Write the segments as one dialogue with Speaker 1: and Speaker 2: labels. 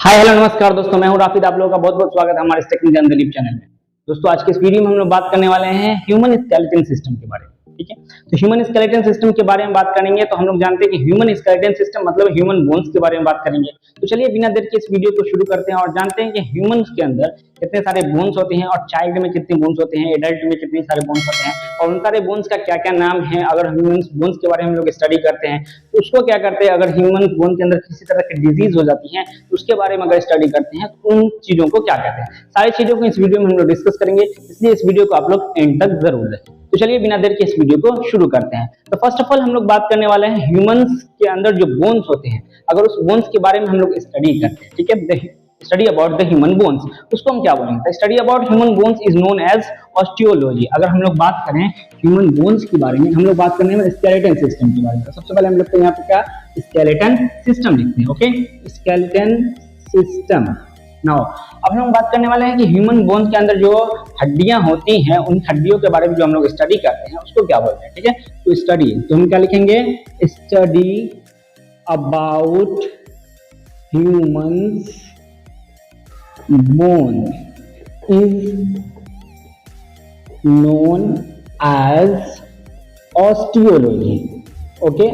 Speaker 1: Hi hello नमस्कार दोस्तों, मैं हूं राफिद। आप लोगों का बहुत बहुत स्वागत है हमारे टेक्निकल दलीप चैनल में। दोस्तों आज के इस वीडियो में हम लोग बात करने वाले हैं ह्यूमन स्केलेटन सिस्टम के बारे में। ठीक है, तो ह्यूमन स्केलेटन सिस्टम के बारे में बात करेंगे तो हम लोग जानते हैं कि ह्यूमन स्केलेटन सिस्टम मतलब ह्यूमन बोन्स के बारे में बात करेंगे। तो चलिए बिना देर के इस वीडियो को शुरू करते हैं और जानते हैं कि ह्यूमंस के अंदर कितने सारे बोन्स होते हैं और चाइल्ड में कितने बोन्स होते हैं, एडल्ट में कितने सारे बोन्स होते हैं और उन सारे बोन्स का क्या क्या नाम है। अगर ह्यूमन बोन्स के बारे में हम लोग स्टडी करते हैं तो उसको क्या करते हैं, अगर ह्यूमन बोन के अंदर किसी तरह की डिजीज हो जाती है तो उसके बारे में अगर स्टडी करते हैं तो उन चीजों को क्या कहते हैं, सारी चीजों को इस वीडियो में हम लोग डिस्कस करेंगे। इसलिए इस वीडियो को आप लोग एंड तक जरूर देखें। तो चलिए बिना देर के इस वीडियो को शुरू करते हैं। तो फर्स्ट ऑफ ऑल हम लोग बात करने वाले हैं ह्यूमंस के अंदर जो बोन्स होते हैं, अगर उस बोन्स के बारे में हम लोग स्टडी करते हैं। ठीक है, study about the human bones, उसको हम क्या बोलेंगे? Study about human bones is known as osteology. अगर हम लोग बात करें ह्यूमन बोन्स के बारे में, हम लोग बात करने में स्केलेटन सिस्टम के बारे में। सबसे पहले हम लिखते हैं यहाँ पे क्या, स्केलेटन सिस्टम लिखते हैं। Okay, skeleton system. नाउ अब हम बात करने वाले हैं कि ह्यूमन बोन्स के अंदर जो हड्डियां होती हैं, उन हड्डियों के बारे में जो हम लोग स्टडी करते हैं उसको क्या बोलते हैं। ठीक है, तो स्टडी, तो हम क्या लिखेंगे? Study about humans bone is known as osteology. Okay,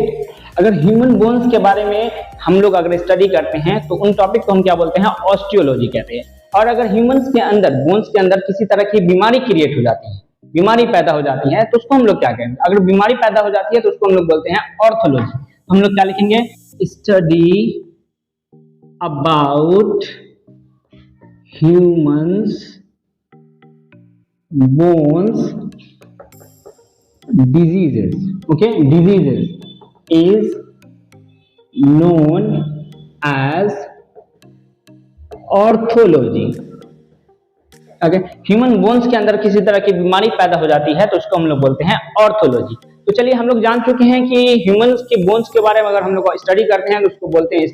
Speaker 1: अगर ह्यूमन बोन्स के बारे में हम लोग अगर स्टडी करते हैं तो उन टॉपिक को हम क्या बोलते हैं? ऑस्टियोलॉजी कहते हैं। और अगर ह्यूमंस के अंदर, बोन्स के अंदर किसी तरह की बीमारी क्रिएट हो जाती है, बीमारी पैदा हो जाती है, तो उसको हम लोग क्या कहेंगे? अगर बीमारी पैदा हो जाती है तो उसको हम लोग बोलते हैं ऑर्थोलॉजी। तो हम लोग क्या लिखेंगे? Study about humans bones diseases. Okay, diseases is known as orthology. अगर ह्यूमन बोन्स के अंदर किसी तरह की बीमारी पैदा हो जाती है तो उसको हम लोग बोलते हैं ऑर्थोलॉजी। तो चलिए हम लोग जान चुके हैं कि ह्यूमंस के बोन्स के बारे में अगर हम लोग स्टडी करते हैं तो उसको बोलते हैं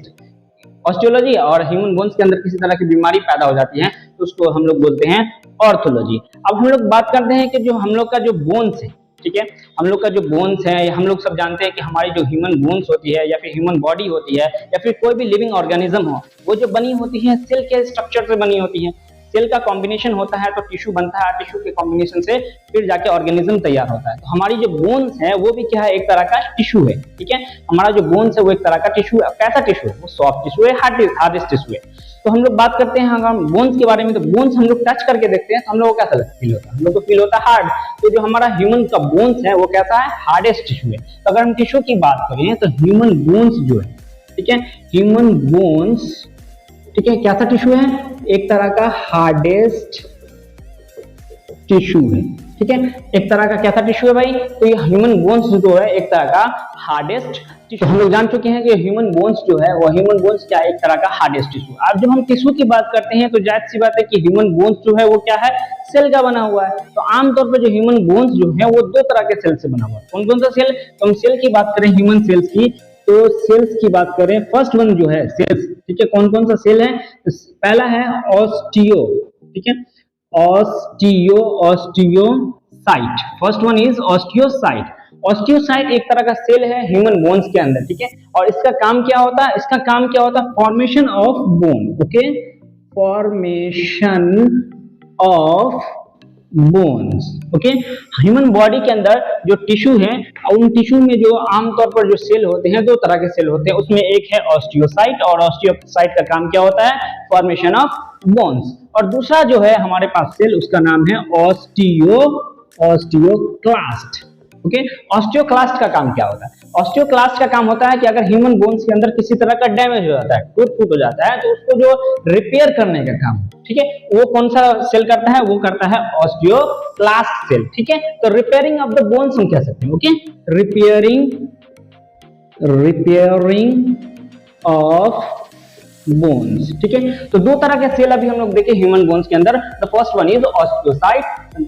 Speaker 1: ऑस्टियोलॉजी, और ह्यूमन बोन्स के अंदर किसी तरह की बीमारी पैदा हो जाती है तो उसको हम लोग बोलते हैं ऑर्थोलॉजी। अब हम लोग बात करते हैं कि जो हम लोग का जो बोन्स है, ठीक है, हम लोग का जो बोन्स है, हम लोग सब जानते हैं कि हमारी जो ह्यूमन बोन्स होती है या फिर ह्यूमन बॉडी होती है या फिर कोई भी लिविंग ऑर्गेनिज्म हो, वो जो बनी होती है सेल के स्ट्रक्चर से बनी होती है। सेल का कॉम्बिनेशन होता है तो टिश्यू बनता है, टिश्यू के कॉम्बिनेशन से फिर जाके ऑर्गेनिज्म तैयार होता है। तो हमारी जो बोन्स है वो भी क्या है? एक तरह का टिश्यू है। ठीक है, हमारा जो बोन्स है वो एक तरह का टिश्यू है। कैसा टिश्यू है? वो सॉफ्ट टिश्यू है, हार्डेस्ट टिश्यू है। तो हम लोग बात करते हैं अगर बोन्स के बारे में, तो बोन्स हम लोग टच करके देखते हैं तो हम लोग को कैसा फील होता है? हम लोग को फील होता है हार्ड। तो जो हमारा ह्यूमन का बोन्स है वो कैसा है? हार्डेस्ट टिश्यू है। तो अगर हम टिश्यू की बात करें तो ह्यूमन बोन्स जो है, ठीक है, ह्यूमन बोन्स, ठीक है, कैसा टिश्यू है? एक तरह का हार्डेस्ट टिश्यू है। ठीक है, एक तरह का कैसा टिश्यू है भाई? तो ये ह्यूमन बोन्स जो है एक तरह का हार्डेस्ट टिश्यू। हम लोग जान चुके हैं कि ह्यूमन बोन्स जो है वो ह्यूमन बोन्स क्या है? एक तरह का हार्डेस्ट टिश्यू। अब जब हम टिश्यू की बात करते हैं तो जाहिर सी बात है कि ह्यूमन बोन्स जो है वो क्या है? सेल का बना हुआ है। तो आमतौर पर जो ह्यूमन बोन्स जो है वो दो तरह के सेल से बना हुआ है। कौन कौन सा सेल? तो हम सेल की बात करें ह्यूमन सेल्स की, तो सेल्स की बात करें, फर्स्ट वन जो है सेल्स, ठीक है, कौन कौन सा सेल है? तो पहला है ऑस्टियो, ठीक है, osteocyte. First one is osteocyte. Osteocyte एक तरह का सेल है ह्यूमन बोन्स के अंदर, ठीक है, और इसका काम क्या होता है? इसका काम क्या होता है? Formation of bone. Okay, formation of bones. Okay, human body के अंदर जो टिश्यू है, उन टिश्यू में जो आमतौर पर जो सेल होते हैं, दो तरह के सेल होते हैं। उसमें एक है ऑस्टियोसाइट, और ऑस्टियोसाइट का काम क्या होता है? Formation of bones. और दूसरा जो है हमारे पास सेल, उसका नाम है ऑस्टियोक्लास्ट। ओके, ऑस्टियोक्लास्ट का काम क्या होता है? ऑस्टियोक्लास्ट का काम होता है कि अगर ह्यूमन बोन्स के अंदर किसी तरह का डैमेज हो जाता है, टूट हो जाता है, तो उसको जो रिपेयर करने का काम, ठीक है, वो कौन सा सेल करता है? वो करता है ऑस्टियोक्लास्ट सेल। ठीक है, तो रिपेयरिंग ऑफ द बोन्स हम कह सकते हैं। Okay, repairing of bones. ठीक है, तो दो तरह के सेल अभी हम लोग देखे ह्यूमन बोन्स के अंदर। The first one is osteocyte,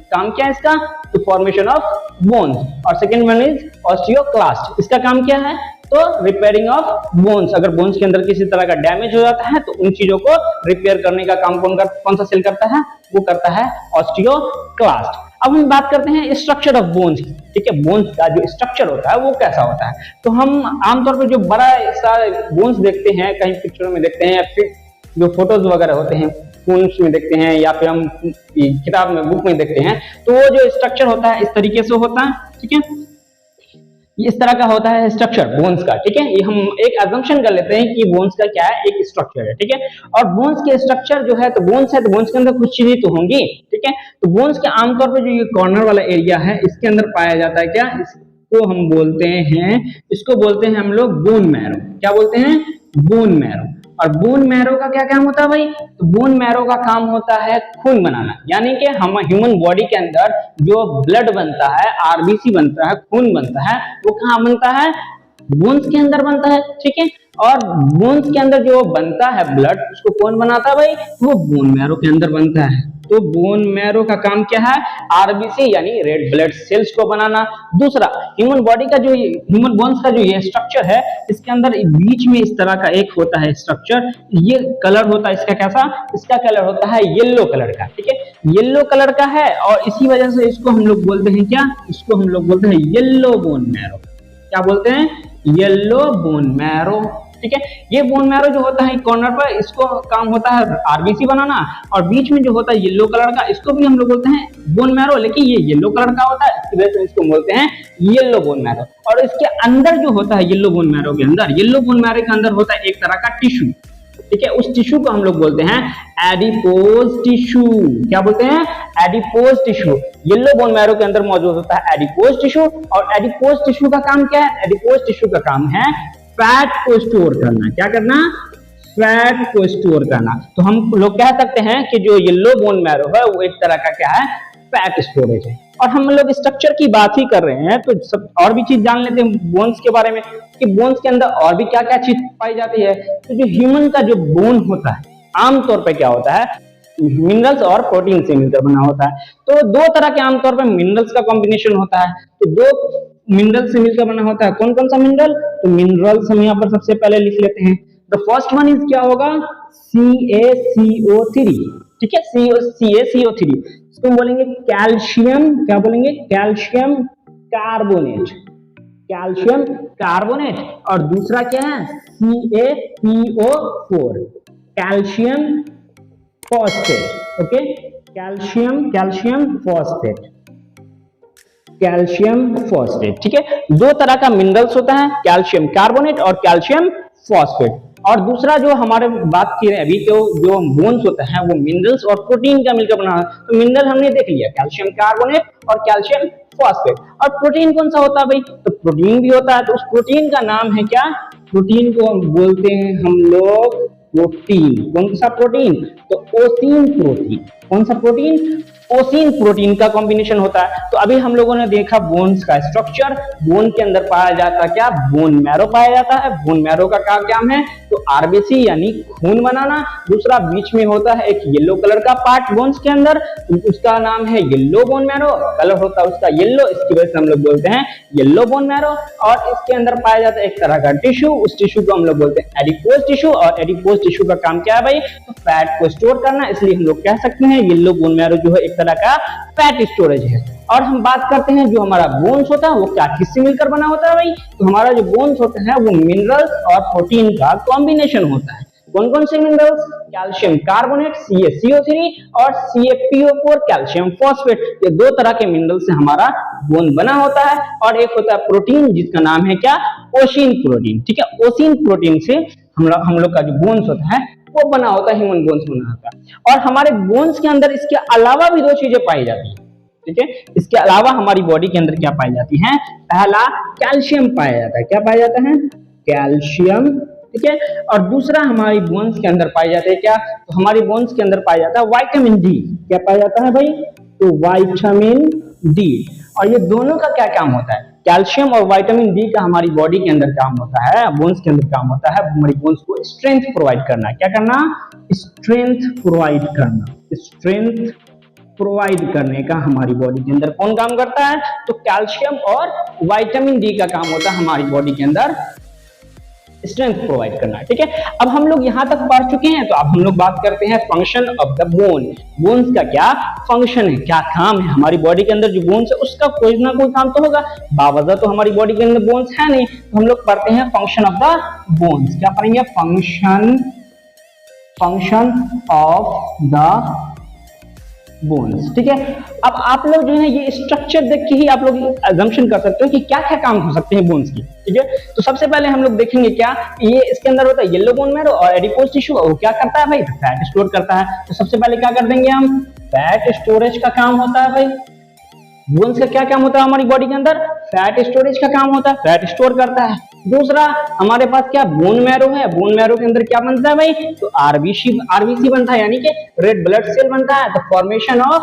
Speaker 1: काम क्या है इसका? तो फॉर्मेशन ऑफ बोन्स। और सेकंड वन इज ऑस्टियोक्लास्ट, इसका काम क्या है? तो रिपेयरिंग ऑफ बोन्स। अगर बोन्स के अंदर किसी तरह का डैमेज हो जाता है तो उन चीजों को रिपेयर करने का काम कौन सा सेल करता है? वो करता है ऑस्टियोक्लास्ट। अब हम बात करते हैं स्ट्रक्चर ऑफ बोन्स की। ठीक है, बोन्स का जो स्ट्रक्चर होता है वो कैसा होता है? तो हम आमतौर पर जो बड़ा सा बोन्स देखते हैं, कहीं पिक्चरों में देखते हैं या फिर जो फोटोज वगैरह होते हैं फिल्म्स में देखते हैं या फिर हम किताब में बुक में देखते हैं, तो वो जो स्ट्रक्चर होता है इस तरीके से होता है, ठीक है, इस तरह का होता है स्ट्रक्चर बोन्स का, ठीक है। ये हम एक अजम्पशन कर लेते हैं कि बोन्स का क्या है, एक स्ट्रक्चर है, ठीक है। और बोन्स के स्ट्रक्चर जो है, तो बोन्स है तो बोन्स के अंदर कुछ चीजें तो होंगी, ठीक है। तो बोन्स के आमतौर पर जो ये कॉर्नर वाला एरिया है इसके अंदर पाया जाता है क्या, इसको हम बोलते हैं, इसको बोलते हैं हम लोग बोन मैरो। क्या बोलते हैं, बोन मैरो। और बोन मैरो का क्या काम होता है भाई, तो बोन मैरो का काम होता है खून बनाना, यानी कि हम ह्यूमन बॉडी के अंदर जो ब्लड बनता है, आरबीसी बनता है, खून बनता है, वो कहाँ बनता है, बोन्स के अंदर बनता है, ठीक है। और बोन्स के अंदर जो बनता है ब्लड, उसको कौन बनाता है भाई, वो बोन मैरो के अंदर बनता है। तो बोन मैरो का काम क्या है, आरबीसी यानी रेड ब्लड सेल्स को बनाना। दूसरा, ह्यूमन बॉडी का जो ह्यूमन बोन्स का जो ये स्ट्रक्चर है, इसके अंदर बीच में इस तरह का एक होता है स्ट्रक्चर, ये कलर होता है इसका कैसा, इसका कलर होता है येलो कलर का, ठीक है, येलो कलर का है। और इसी वजह से इसको हम लोग बोलते हैं क्या, इसको हम लोग बोलते हैं येलो बोन मैरो। क्या बोलते हैं, येलो बोन मैरो, ठीक है। ये बोन मैरो जो होता है कॉर्नर पर, इसको काम होता है आरबीसी बनाना, और बीच में जो होता है येलो कलर का, इसको भी हम लोग बोलते हैं बोन मैरो, लेकिन ये येलो कलर का होता है, इसकी वजह से इसको बोलते हैं येलो बोन मैरो। और इसके अंदर जो होता है येलो बोन मैरो के अंदर, येलो बोन मैरो के अंदर होता है एक तरह का टिश्यू, ठीक है। उस टिश्यू को हम लोग बोलते हैं एडिपोज टिश्यू। क्या बोलते हैं, adipose tissue. Yellow bone marrow के अंदर मौजूद होता है एडिपोज टिश्यू। और एडिपोज टिश्यू का काम क्या है, एडिपोज टिश्यू का काम है फैट को स्टोर करना। क्या करना, फैट को स्टोर करना। तो हम लोग कह सकते हैं कि जो येलो बोन मैरो है वो एक तरह का क्या है, फैट स्टोरेज है। और हम लोग स्ट्रक्चर की बात ही कर रहे हैं, तो सब और भी चीज जान लेते हैं बोन्स के बारे में कि बोन्स के अंदर और भी क्या क्या चीज पाई जाती है। तो जो ह्यूमन का जो बोन होता है आमतौर पर क्या होता है, मिनरल्स और प्रोटीन से मिलकर बना होता है। तो दो तरह के आमतौर पर मिनरल्स का कॉम्बिनेशन होता है। तो दो मिनरल से मिलकर बना होता है, कौन कौन सा मिनरल, तो मिनरल्स हम यहाँ पर सबसे पहले लिख लेते हैं। द फर्स्ट वन इज क्या होगा, CaCO3, ठीक है, CaCO3। इसको बोलेंगे कैल्शियम, क्या बोलेंगे, कैल्शियम कार्बोनेट, कैल्शियम कार्बोनेट। और दूसरा क्या है, CaPO4, calcium phosphate, okay, calcium phosphate, calcium phosphate, ठीक है। दो तरह का मिनरल्स होता है, कैल्शियम कार्बोनेट और कैल्शियम फॉस्फेट। और दूसरा जो हमारे बात की अभी, तो जो बोन्स होता है वो मिनरल्स और प्रोटीन का मिलकर बना है। तो मिनरल हमने देख लिया, कैल्शियम कार्बोनेट और कैल्शियम फॉस्फेट। और प्रोटीन कौन सा होता है भाई, तो प्रोटीन भी होता है। तो उस प्रोटीन का नाम है क्या, प्रोटीन को बोलते हैं हम लोग प्रोटीन। कौन सा प्रोटीन, तो ओसीन प्रोटीन। कौन सा प्रोटीन, ओसीन प्रोटीन का कॉम्बिनेशन होता है। तो अभी हम लोगों ने देखा बोन्स का स्ट्रक्चर, बोन के अंदर पाया जाता क्या, बोन मैरो पाया जाता है। बोन मैरो का क्या काम है, तो आरबीसी यानी खून बनाना। दूसरा बीच में होता है एक येलो कलर का पार्ट बोन्स के अंदर, उसका नाम है येलो बोन मैरो, कलर होता है उसका येलो, इसकी वजह से हम लोग बोलते हैं येलो बोन मैरो। और इसके अंदर पाया जाता है एक तरह का टिश्यू, उस टिश्यू को हम लोग बोलते हैं एडिपोज टिश्यू। और एडिपोज टिश्यू का काम क्या है भाई, तो फैट को स्टोर करना, इसलिए हम लोग कह सकते हैं येलो बोन मैरो जो है एक तरह का फैट स्टोरेज है। और हम बात करते हैं जो हमारा बोन्स होता है वो क्या किससे मिलकर बना होता है भाई, तो हमारा जो बोन्स होता है वो मिनरल्स और प्रोटीन का कॉम्बिनेशन होता है। कौन कौन से मिनरल्स, कैल्शियम कार्बोनेट CaCO3 और CaPO4 कैल्शियम फॉस्फेट, ये दो तरह के मिनरल से हमारा बोन बना होता है। और एक होता है प्रोटीन जिसका नाम है क्या, ओसीन प्रोटीन, ठीक है। ओसीन प्रोटीन से हम लोग का जो बोन्स होता है वो बना होता है, ह्यूमन बोन्स बना होता है। और हमारे बोन्स के अंदर इसके अलावा भी दो चीजें पाई जाती है, ठीक है। इसके अलावा हमारी बॉडी के अंदर क्या पाई जाती है, पहला कैल्शियम पाया जाता है। क्या पाया जाता है, कैल्शियम, ठीक है। और दूसरा हमारी बोन्स के अंदर पाया जाता है क्या, तो हमारी बोन्स के अंदर पाया जाता है विटामिन डी। क्या पाया जाता है भाई, तो विटामिन डी। और ये दोनों का क्या काम होता है, कैल्शियम और विटामिन डी का हमारी बॉडी के अंदर काम होता है, बोन्स के अंदर काम होता है हमारी बोन्स को स्ट्रेंथ प्रोवाइड करना। क्या करना, स्ट्रेंथ प्रोवाइड करना, स्ट्रेंथ प्रोवाइड करने का हमारी बॉडी के अंदर कौन काम करता है, तो कैल्शियम और विटामिन डी का काम होता है हमारी बॉडी के अंदर स्ट्रेंथ प्रोवाइड करना, ठीक है। अब हम लोग यहां तक पढ़ चुके हैं, तो अब हम लोग बात करते हैं function of the bone. Bones का क्या फंक्शन है, क्या काम है, हमारी बॉडी के अंदर जो बोन्स है उसका कोई ना कोई काम तो होगा, बावजह तो हमारी बॉडी के अंदर बोन्स है नहीं। तो हम लोग पढ़ते हैं फंक्शन ऑफ द बोन्स। क्या पढ़ेंगे, function function of the bones. ठीक है, अब आप लोग जो है ये स्ट्रक्चर देख के ही आप लोग अजम्पशन कर सकते हो कि क्या क्या काम हो सकते हैं बोन्स की। ठीक है, तो सबसे पहले हम लोग देखेंगे क्या ये इसके अंदर होता है येलो बोन मैरो और एडिपोज टिश्यू, वो क्या करता है भाई, फैट स्टोर करता है। तो सबसे पहले क्या कर देंगे हम, फैट स्टोरेज का काम होता है भाई। बोन्स का क्या काम होता है हमारी बॉडी के अंदर, फैट स्टोरेज का काम होता है, फैट स्टोर करता है। दूसरा हमारे पास क्या बोन मैरो है, बोन मैरो के अंदर क्या बनता है भाई, तो आरबीसी बनता है, यानी कि रेड ब्लड सेल बनता है। तो फॉर्मेशन ऑफ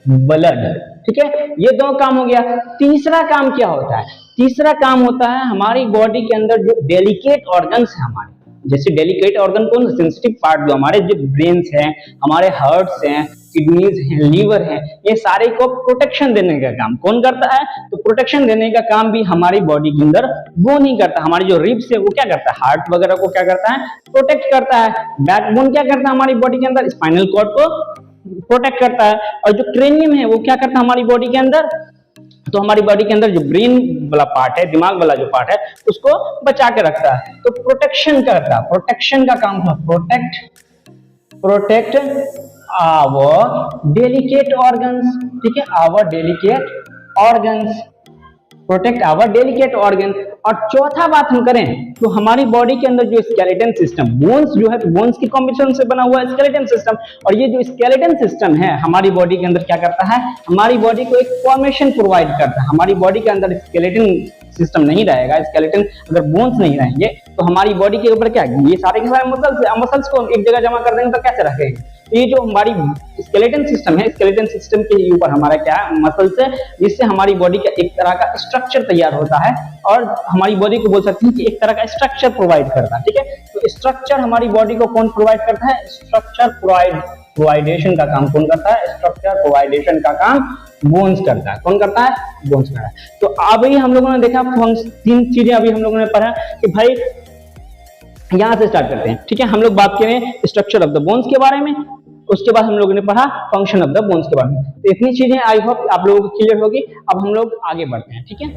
Speaker 1: ब्लड। ठीक है, ये दो काम हो गया। तीसरा काम क्या होता है, तीसरा काम होता है हमारी बॉडी के अंदर जो डेलिकेट ऑर्गन्स है हमारे, जैसे डेलिकेट ऑर्गन कौन, सेंसिटिव पार्ट जो हमारे जो ब्रेन्स हैं, हमारे हार्ट्स हैं, किडनीज हैं, लीवर है, ये सारे को प्रोटेक्शन देने का काम कौन करता है, तो प्रोटेक्शन देने का काम भी हमारी बॉडी के अंदर बोन ही करता है। हमारी जो रिब्स है वो क्या करता है, हार्ट वगैरह को क्या करता है, प्रोटेक्ट करता है। बैकबोन क्या करता है हमारी बॉडी के अंदर, स्पाइनल कॉर्ड को प्रोटेक्ट करता है। और जो क्रेनियम है वो क्या करता है हमारी बॉडी के अंदर, तो हमारी बॉडी के अंदर जो ब्रेन वाला पार्ट है, दिमाग वाला जो पार्ट है, उसको बचा के रखता है। तो प्रोटेक्शन करता है, प्रोटेक्शन का काम है, प्रोटेक्ट आवर डेलिकेट ऑर्गन्स। ठीक है, our delicate organs, protect our delicate organ. और चौथा बात हम करें तो हमारी बॉडी के अंदर जो स्केलेटन सिस्टम, बोन्स जो है, बोन्स की कॉम्बिनेशन से बना हुआ स्केलेटन सिस्टम, और ये जो स्केलेटन सिस्टम है हमारी बॉडी के अंदर क्या करता है, हमारी बॉडी को एक फॉर्मेशन प्रोवाइड करता है। हमारी बॉडी के अंदर स्केलेटन सिस्टम नहीं रहेगा, स्केलेटन अगर बोन्स नहीं रहेंगे तो हमारी बॉडी के ऊपर क्या, ये सारे के सारे मसल्स को एक जगह जमा कर देंगे तो कैसे रखेंगे। ये जो हमारी स्केलेटन सिस्टम है, स्केलेटन सिस्टम के ऊपर हमारा क्या मसल्स है, जिससे हमारी बॉडी का एक तरह का स्ट्रक्चर तैयार होता है, और हमारी बॉडी को बोल सकते हैं कि एक तरह का स्ट्रक्चर प्रोवाइड करता है। ठीक है, तो स्ट्रक्चर हमारी बॉडी को कौन प्रोवाइड करता है, स्ट्रक्चर प्रोवाइडेशन का काम कौन करता है, स्ट्रक्चर प्रोवाइडेशन का काम बोन्स करता है। कौन करता है, बोन्स करता है। तो अभी हम लोगों ने देखा तीन चीजें अभी हम लोगों ने पढ़ा कि भाई यहां से स्टार्ट करते हैं। ठीक है, हम लोग बात करें स्ट्रक्चर ऑफ द बोन्स के बारे में, उसके बाद हम लोगों ने पढ़ा फंक्शन ऑफ द बोन्स के बारे में। तो इतनी चीजें आई होप आप लोगों को क्लियर होगी। अब हम लोग आगे बढ़ते हैं। ठीक है,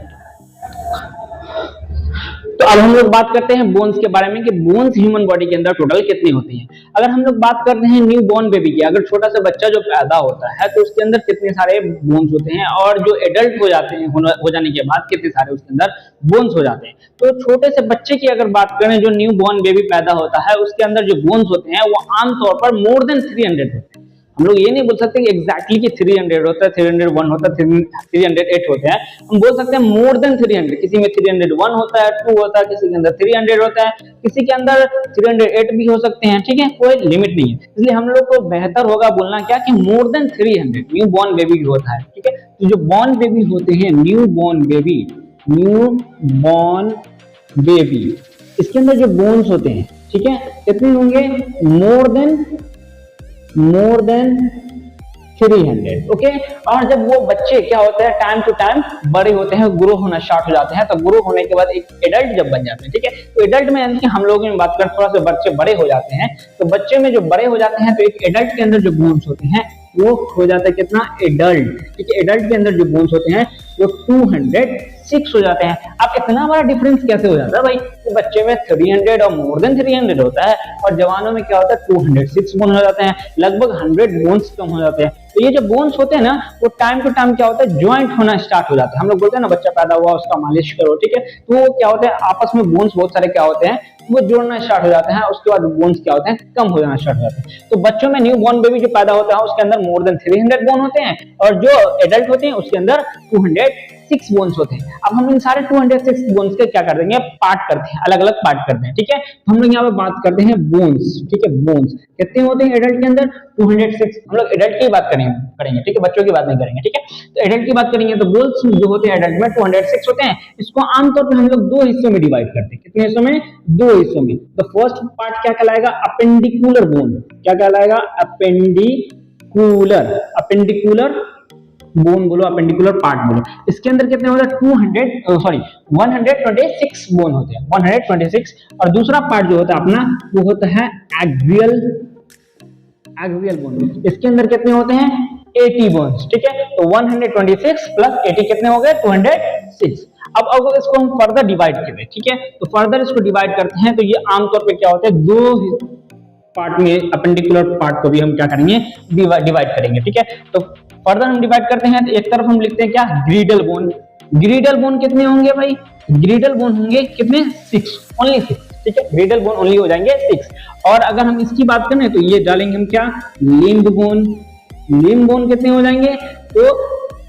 Speaker 1: तो अब हम लोग बात करते हैं बोन्स के बारे में कि बोन्स ह्यूमन बॉडी के अंदर टोटल कितनी होती हैं। अगर हम लोग बात करते हैं न्यू बॉर्न बेबी की, अगर छोटा सा बच्चा जो पैदा होता है तो उसके अंदर कितने सारे बोन्स होते हैं, और जो एडल्ट हो जाते हैं हो जाने के बाद कितने सारे उसके अंदर बोन्स हो जाते हैं। तो छोटे से बच्चे की अगर बात करें, जो न्यू बॉर्न बेबी पैदा होता है, उसके अंदर जो बोन्स होते हैं वो आमतौर पर मोर देन 300 होते हैं। हम लोग ये नहीं बोल सकते कि एग्जैक्टली कि 300 होता है, 301 होता है, 308 होते हैं। हम बोल सकते हैं मोर देन 300, किसी में 301 होता है, 2 होता है, किसी के अंदर 300 होता है, किसी के अंदर 308 भी हो सकते हैं। ठीक है, कोई लिमिट नहीं है, इसलिए हम लोग को बेहतर होगा बोलना क्या कि more than 300 new born baby होता है। ठीक है, तो जो बॉर्न बेबी होते हैं, न्यू बॉर्न बेबी, इसके अंदर जो बोन्स होते हैं, ठीक है, कितने होंगे, मोर देन 300। ओके, और जब वो बच्चे क्या होते हैं, टाइम टू टाइम बड़े होते हैं, ग्रो होना स्टार्ट हो जाते हैं, तो ग्रो होने के बाद एक एडल्ट जब बन जाते हैं, ठीक है, तो एडल्ट में यानी कि हम लोगों में बात करें थोड़ा सा बच्चे बड़े हो जाते हैं, तो बच्चे में जो बड़े हो जाते हैं तो एक एडल्ट के अंदर जो बोन्स होते हैं वो हो जाता है कितना, एडल्ट। ठीक है, एडल्ट के अंदर जो बोन्स होते हैं वो 206 हो जाते हैं। अब इतना बड़ा डिफरेंस कैसे हो जाता है भाई, तो बच्चे में 300 और मोर देन 300 होता है, और जवानों में क्या होता है 206 बोन हो जाते हैं, लगभग 100 बोन्स कम हो जाते हैं। तो ये जो बोन्स होते हैं ना, वो टाइम टू टाइम क्या होता है, ज्वाइंट होना स्टार्ट हो जाता है। हम लोग बोलते हैं ना, बच्चा पैदा हुआ उसका मालिश करो, ठीक है, तो वो क्या होता है, आपस में बोन्स बहुत सारे क्या होते हैं, वो जोड़ना स्टार्ट हो जाते हैं, उसके बाद बोन्स क्या होते हैं, कम हो जाना स्टार्ट हो जाते हैं। तो बच्चों में न्यू बॉर्न बेबी जो पैदा होता है उसके अंदर मोर देन 300 बोन होते हैं, और जो एडल्ट होते हैं उसके अंदर 206 बोन्स होते हैं। अब हम इन सारे 206 बोन्स के क्या कर देंगे, पार्ट करते हैं, अलग अलग पार्ट करते हैं। ठीक है, तो हम लोग यहाँ पे बात करते हैं बोन्स। ठीक है, बोन्स कितने होते हैं एडल्ट के अंदर, 206। हम लोग एडल्ट की बात करेंगे, ठीक है, बच्चों की बात नहीं करेंगे। ठीक है, तो एडल्ट की बात करेंगे तो बोन्स जो होते हैं एडल्ट में 206 होते हैं। इसको आमतौर पर हम लोग दो हिस्सों में डिवाइड करते हैं। कितने हिस्सों में, दो हिस्सों में। तो फर्स्ट पार्ट क्या कहलाएगा, अपेंडिकुलर बोन। क्या कहलाएगा, अपेंडिकुलर बोन बोलो, अपेंडिकुलर पार्ट बोलो। इसके अंदर कितने होते हैं, 126 बोन होते हैं, 126। और दूसरा पार्ट जो होता है अपना, वो होता है एक्सियल बोन। इसके अंदर कितने होते हैं, 80 बोन्स। ठीक है, तो 126 प्लस 80 कितने हो गए, 206। अब अगर इसको हम फर्दर डिवाइड करें, ठीक है, तो फर्दर इसको डिवाइड करते हैं तो ये आमतौर पे क्या होता है, दो पार्ट में अपेंडिकुलर पार्ट को भी हम क्या करेंगे, डिवाइड करेंगे, ठीक है। तो फर्दर हम डिवाइड करते हैं तो एक तरफ हम लिखते हैं क्या, ग्रीडल बोन। ग्रीडल बोन कितने होंगे भाई, ग्रीडल बोन होंगे कितने, 6, ओनली 6, ठीक है, ग्रीडल बोन ओनली हो जाएंगे 6। और अगर हम इसकी बात करें तो ये डालेंगे हम क्या, लिम्ब बोन। लिम्ब बोन कितने हो जाएंगे, तो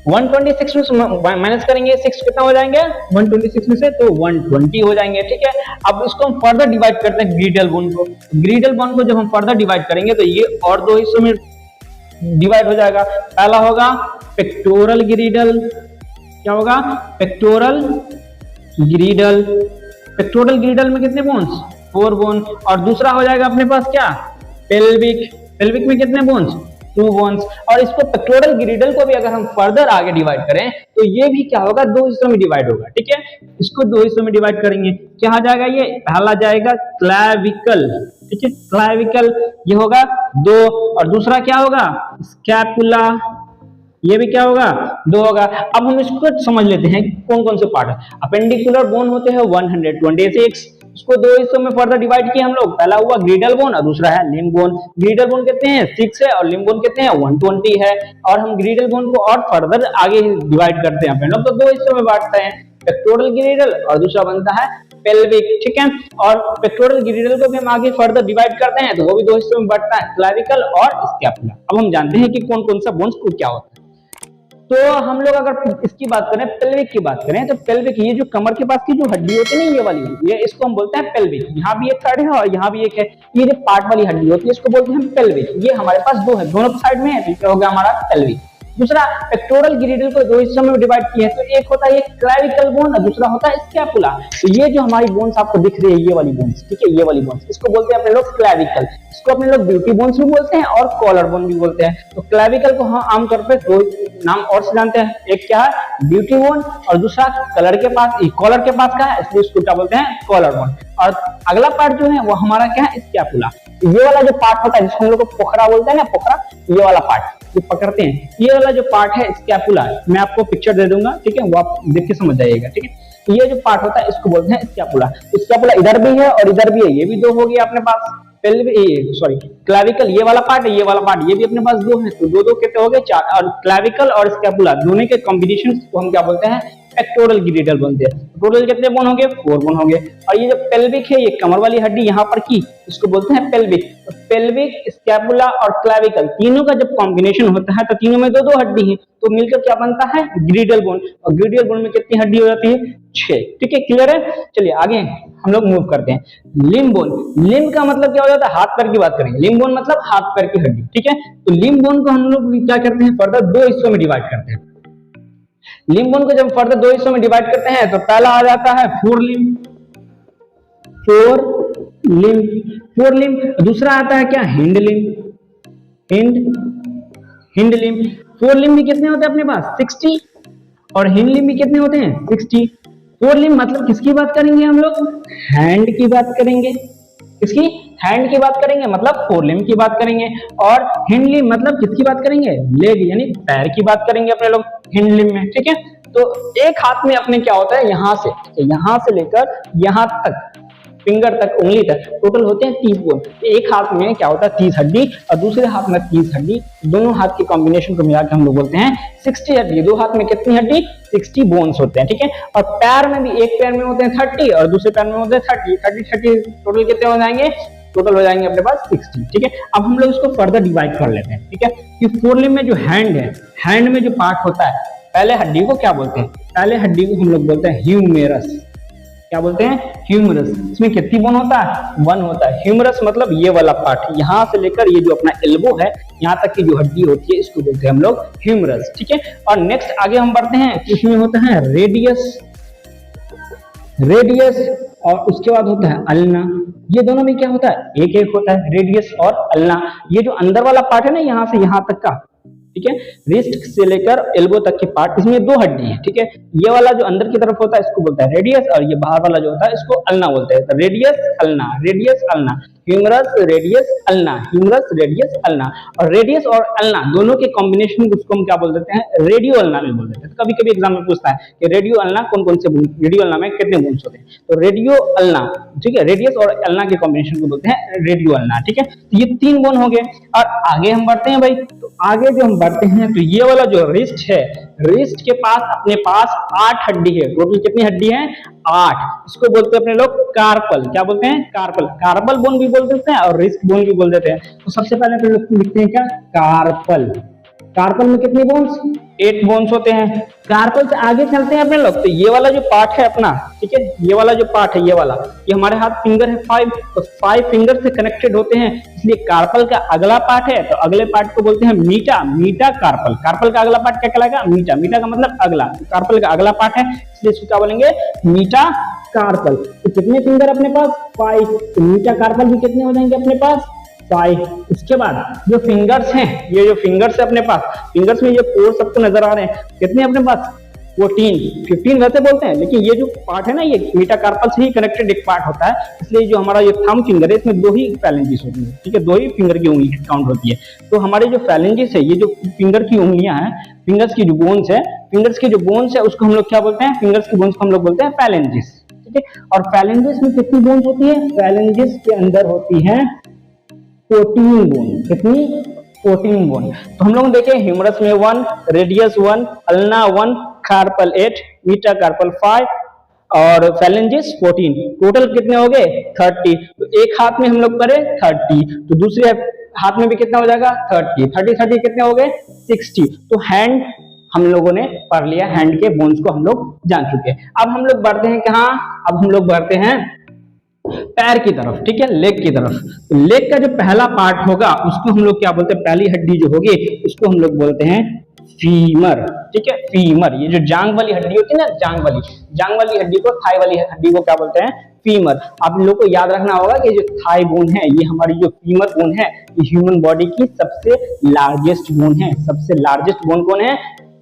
Speaker 1: 126 में माइनस करेंगे 6, कितना हो जाएंगे 126 में से, तो 120 हो जाएंगे, ठीक है। अब इसको हम फर्दर डिवाइड करते हैं ग्रीडल बोन को। ग्रीडल बोन को जब हम फर्दर डिवाइड करेंगे तो ये और दो हिस्सों में डिवाइड हो जाएगा। पहला होगा पेक्टोरल ग्रीडल, क्या होगा, पेक्टोरल ग्रीडल। पेक्टोरल ग्रीडल में कितने बोन्स, 4 बोन। और दूसरा हो जाएगा अपने पास क्या, पेल्विक। पेल्विक में कितने बोन्स, 2 बोन्स। और इसको पेक्टोरल ग्रीडल को भी अगर हम फर्दर आगे डिवाइड करें तो ये भी क्या होगा, दो हिस्सों में डिवाइड होगा, ठीक है। इसको दो हिस्सों में डिवाइड करेंगे, क्या आ जाएगा, ये पहला जाएगा क्लैविकल, ठीक है, क्लैविकल ये होगा 2, और दूसरा क्या होगा, स्कैपुला, ये भी क्या होगा, 2 होगा। अब हम इसको समझ लेते हैं कौन कौन से पार्ट है। अपेंडिकुलर बोन होते हैं 126, इसको दो हिस्सों में फर्दर डिवाइड किया हम लोग। पहला हुआ ग्रीडल बोन और दूसरा है लिम्ब बोन। ग्रीडल बोन कितने हैं, 6 है, और लिम्ब बोन कितने हैं, 120 है। और हम ग्रीडल बोन को और फर्दर आगे डिवाइड करते हैं, हम लोग तो दो हिस्सों में बांटते हैं, पेक्टोरल ग्रीडल और दूसरा बनता है पेल्विक, ठीक है। और पेक्टोरल ग्रीडल को भी हम आगे फर्दर डिवाइड करते हैं तो वो भी दो हिस्सों में बांटता है, क्लैविकल और स्कैपुला। अब हम जानते हैं कि कौन कौन सा बोन्स को क्या होता है। तो हम लोग अगर इसकी बात करें, पेल्विक की बात करें, तो पेल्विक ये जो कमर के पास की जो हड्डी होती है ना, ये वाली, ये इसको हम बोलते हैं पेल्विक। यहाँ भी एक साइड है और यहाँ भी एक है, ये जो पार्ट वाली हड्डी होती है इसको बोलते हैं पेल्विक। ये हमारे पास दो है, दोनों साइड में है, तो हो गया हमारा पेल्विक। दूसरा, पेक्टोरल ग्रीडल को दो हिस्सों में डिवाइड किया है, तो एक होता है ये क्लैविकल बोन और दूसरा होता है स्कैपुला। तो ये जो हमारी बोन्स आपको दिख रही है, ये वाली बोन्स, ठीक है, ये वाली बोन्स, इसको बोलते हैं अपने लोग क्लैविकल। इसको अपने लोग ब्यूटी बोन्स भी बोलते हैं और कॉलर बोन भी बोलते हैं। तो क्लैविकल को हम आमतौर पर दो नाम और से जानते हैं, एक क्या है, ब्यूटी बोन, और दूसरा कॉलर के पास का है, इसलिए इसको क्या बोलते हैं, कॉलर बोन। और अगला पार्ट जो है वो हमारा क्या है, स्कैपुला। ये वाला जो पार्ट होता है जिसको हम लोग पोखरा बोलते हैं ना, पोखरा, ये वाला पार्ट जो पकड़ते हैं, ये वाला जो पार्ट है स्कैपुला, मैं आपको पिक्चर दे दूंगा, ठीक है, वो आप देख के समझ जाइएगा, ठीक है। तो ये जो पार्ट होता है इसको बोलते हैं स्कैपुला। स्कैपुला इधर भी है और इधर भी है, ये भी दो हो गया अपने पास। क्लैविकल ये वाला पार्ट है, ये वाला पार्ट, ये भी अपने पास दो है, तो दो दो कितने हो गए, 4। और क्लैविकल और स्कैपुला दोनों के कॉम्बिनेशन को हम क्या बोलते हैं, पेक्टोरल ग्रीडल बोलते हैं। टोटल कितने बोन हो गए, 4 बोन हो गए। और ये जो पेल्विक है, ये कमर वाली हड्डी यहाँ पर की, इसको बोलते हैं पेल्विक। तो पेल्विक, स्कैपुला और क्लैविकल तीनों का जब कॉम्बिनेशन होता है तो तीनों में दो दो हड्डी है, तो मिलकर क्या बनता है, ग्रीडल बोन। और ग्रीडल बोन में कितनी हड्डी हो जाती है, 6, ठीक है, क्लियर है। चलिए आगे हम लोग मूव करते हैं। लिम्ब बोन, लिम्ब का मतलब क्या हो जाता है, हाथ पैर की बात करेंगे। लिम्ब बोन मतलब हाथ पैर की हड्डी, ठीक है। तो लिम्ब बोन को हम लोग क्या करते हैं, फर्दर दो हिस्सों में डिवाइड करते हैं। लिम्ब बोन को जब फर्दर दो हिस्सों में डिवाइड करते हैं तो पहला आ जाता है फोरलिम्ब, दूसरा आता है क्या, हिंडलिम्ब, हिंडलिम्ब। फोरलिम्ब भी कितने होते हैं अपने पास, 60, और हिंडलिम्ब भी कितने होते हैं, 60। फोरलिम्ब मतलब किसकी बात करेंगे हम लोग, हैंड की बात करेंगे, किसकी, हैंड की बात करेंगे, मतलब फोरलिम्ब की बात करेंगे। और हिंडलिम्ब मतलब किसकी बात करेंगे, लेग यानी पैर की बात करेंगे अपने लोग हिंडलिम्ब में, ठीक है। तो एक हाथ में अपने क्या होता है, यहाँ से लेकर यहाँ तक, फिंगर तक, उंगली तक, टोटल होते हैं 30 बोन। एक हाथ में क्या होता है, 30 हड्डी, और दूसरे हाथ में 30 हड्डी, दोनों हाथ के कॉम्बिनेशन को मिलाकर हम लोग बोलते हैं 60 हड्डी। दो हाथ में कितनी हड्डी, 60 बोन्स होते हैं, ठीक है। और पैर में भी, एक पैर में होते हैं 30 और दूसरे पैर में होते हैं 30, टोटल कितने हो जाएंगे, टोटल हो जाएंगे अपने पास 60, ठीक है। अब हम लोग इसको फर्दर डिवाइड कर लेते हैं, ठीक है। कि फोरलिम्ब में जो हैंड है, हैंड में जो पार्ट होता है, पहले हड्डी को क्या बोलते हैं, पहले हड्डी को हम लोग बोलते हैं ह्यूमेरस। क्या बोलते हैं, ह्यूमरस। इसमें कितनी बोन होता है, 1 होता है। ह्यूमरस मतलब ये वाला पार्ट, यहाँ से लेकर ये जो अपना एल्बो है यहाँ तक की जो हड्डी होती है, इसको बोलते हैं हम लोग ह्यूमरस, ठीक है। और नेक्स्ट आगे हम बढ़ते हैं, इसमें होता है रेडियस, और उसके बाद होता है अल्ना। ये दोनों में क्या होता है, एक एक होता है, रेडियस और अल्ना। ये जो अंदर वाला पार्ट है ना, यहाँ से यहाँ तक का, ठीक है, रिस्ट से लेकर एल्बो तक के पार्ट, इसमें 2 हड्डी है, ठीक है। ये वाला जो अंदर की तरफ होता है इसको बोलता है रेडियस, और ये बाहर वाला जो होता है इसको अल्ना बोलते हैं। तो radius ulna, radius ulna. Humerus, radius, ulna, humerus, radius, ulna. और रेडियस और अल्ना दोनों के कॉम्बिनेशन को उसको हम क्या बोल देते हैं, रेडियो अल्ना में बोल देते हैं। तो कभी कभी एग्जाम में पूछता है कि रेडियो अल्ना कौन कौन से, रेडियो अल्ना में कितने बोन्स होते हैं, तो रेडियो अल्ना, ठीक है, रेडियस और अल्ना के कॉम्बिनेशन को बोलते हैं रेडियो अल्ना, ठीक है। तो ये 3 बोन हो गए। और आगे हम बढ़ते हैं भाई, तो आगे जो हम बढ़ते हैं तो ये वाला जो रिस्ट है, रिस्ट के पास अपने पास 8 हड्डी है। टोटल कितनी हड्डी है, 8। इसको बोलते हैं अपने लोग कार्पल। क्या बोलते हैं, कार्पल। कार्पल बोन भी बोल देते हैं और रिस्ट बोन भी बोल देते हैं। तो सबसे पहले अपने लोग लिखते हैं क्या, कार्पल। कार्पल में कितने बोन्स, 8 बोन्स होते हैं। कार्पल से आगे चलते हैं अपने लोग, तो ये वाला जो पार्ट है अपना, ठीक है, ये वाला जो पार्ट है, ये वाला, ये हमारे हाथ फिंगर है 5, तो 5 फिंगर से कनेक्टेड होते हैं, इसलिए कार्पल का अगला पार्ट है, तो अगले पार्ट को बोलते हैं मीटा, मीटा कार्पल। कार्पल का अगला पार्ट क्या कहलाएगा, मीटा। मीटा का मतलब अगला, कार्पल का अगला पार्ट है, इसलिए इसको क्या बोलेंगे, मीटा कार्पल। तो कितने फिंगर अपने पास, 5, तो मीटा कार्पल भी कितने हो जाएंगे अपने पास, 5। उसके बाद जो फिंगर्स हैं, ये जो फिंगर्स है अपने पास, फिंगर्स में ये 4 सबको नजर आ रहे हैं, कितने अपने पास, 14, 15 वैसे बोलते हैं, लेकिन ये जो पार्ट है ना, ये मेटाकार्पल से ही कनेक्टेड एक पार्ट होता है, इसलिए जो हमारा ये थंब फिंगर है, इसमें 2 ही फैलेंजेस होती है, ठीक है, 2 ही फिंगर की उंगली काउंट होती है। तो हमारे जो फैलेंजेस है, ये जो फिंगर की उंगलियां हैं, फिंगर्स की जो बोन्स है, फिंगर्स के जो बोन्स है, उसको हम लोग क्या बोलते हैं, फिंगर्स की बोन्स को हम लोग बोलते हैं फैलेंजेस, ठीक है। और फैलेंजेस में कितनी बोन्स होती है, फैलेंजेस के अंदर होती है 14 बोन। कितनी, 14 बोन। तो हम लोग देखें, ह्यूमरस में 1, रेडियस 1, अल्ना 1, कार्पल 8, मीटा कार्पल 5 और फैलेंजेस 14। टोटल कितने हो गए, 30। तो एक हाथ में हम लोग करें 30, तो दूसरे हाथ में भी कितना हो जाएगा, 30, 30, 30 कितने हो गए, 60। तो हैंड हम लोगों ने पढ़ लिया, हैंड के बोन्स को हम लोग जान चुके हैं। अब हम लोग बढ़ते हैं कहाँ, अब हम लोग बढ़ते हैं पैर की तरफ, ठीक है, लेग की तरफ। तो लेग का जो पहला पार्ट होगा उसको हम लोग क्या बोलते हैं, पहली हड्डी जो होगी उसको हम लोग बोलते हैं फीमर, ठीक है, फीमर। ये जो जांग वाली हड्डी होती है ना, जांग वाली हड्डी को, थाई वाली हड्डी को क्या बोलते हैं, फीमर। आप लोगों को याद रखना होगा कि जो थाई बोन है, ये हमारी जो फीमर बोन है, ये ह्यूमन बॉडी की सबसे लार्जेस्ट बोन है। सबसे लार्जेस्ट बोन कौन है,